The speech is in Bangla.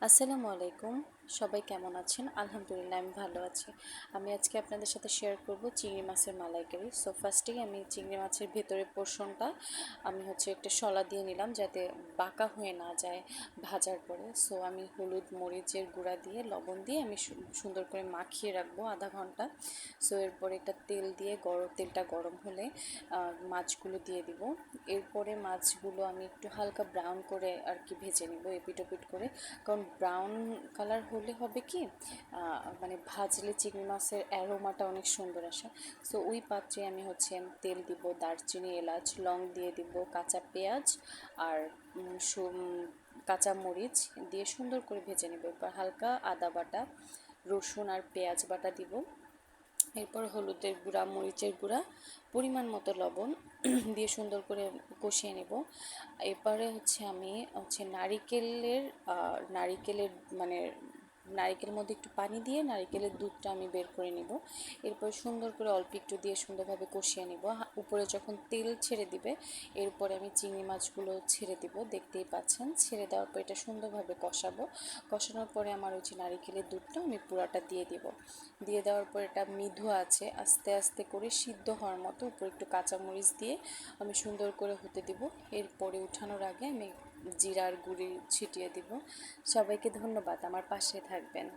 আসসালামু আলাইকুম। সবাই কেমন আছেন? আলহামদুলিল্লাহ আমি ভালো আছি। আমি আজকে আপনাদের সাথে শেয়ার করব চিংড়ি মাছের মালাইকারি। সো ফার্স্টেই আমি চিংড়ি মাছের ভেতরের পোর্শনটা আমি একটা শলা দিয়ে নিলাম যাতে বাঁকা হয়ে না যায় ভাজার পরে। সো আমি হলুদ মরিচের গুঁড়া দিয়ে লবণ দিয়ে আমি সুন্দর করে মাখিয়ে রাখবো আধা ঘন্টা। সো এরপরে একটা তেল দিয়ে তেলটা গরম হলে মাছগুলো দিয়ে দিব। এরপরে মাছগুলো আমি একটু হালকা ব্রাউন করে আর কি ভেজে নিব এপিট ওপিট করে। কারণ ব্রাউন কালার হলে হবে কি মানে ভাজলে চিংড়ি মাছের অ্যারোমাটা অনেক সুন্দর আসে। সো ওই পাত্রে আমি তেল দিব, দারচিনি এলাচ লং দিয়ে দিব, কাঁচা পেঁয়াজ আর কাঁচা মরিচ দিয়ে সুন্দর করে ভেজে নেব। এরপর হালকা আদা বাটা, রসুন আর পেঁয়াজ বাটা দিব। এরপর হলুদের গুঁড়া, মরিচের গুঁড়া, পরিমাণ মতো লবণ দিয়ে সুন্দর করে কষিয়ে নেব। এরপরে আমি নারিকেলের মানে নারিকেলের মধ্যে একটু পানি দিয়ে নারিকেলের দুধটা আমি বের করে নিব। এরপর সুন্দর করে অল্প একটু দিয়ে সুন্দরভাবে কষিয়ে নিব। উপরে যখন তেল ছেড়ে দিবে এরপরে আমি চিংড়ি মাছগুলো ছেড়ে দিব, দেখতেই পাচ্ছেন। ছেড়ে দেওয়ার পর এটা সুন্দরভাবে কষাবো। কষানোর পরে আমার নারিকেলের দুধটা আমি পুরাটা দিয়ে দিব। দিয়ে দেওয়ার পর এটা মৃদু আছে আস্তে আস্তে করে সিদ্ধ হওয়ার মতো উপরে একটু কাঁচামরিচ দিয়ে আমি সুন্দর করে হতে দিব। এরপরে উঠানোর আগে আমি জিরার গুঁড়ি ছিটিয়ে দিব। সবাইকে ধন্যবাদ, আমার পাশে থাকবেন।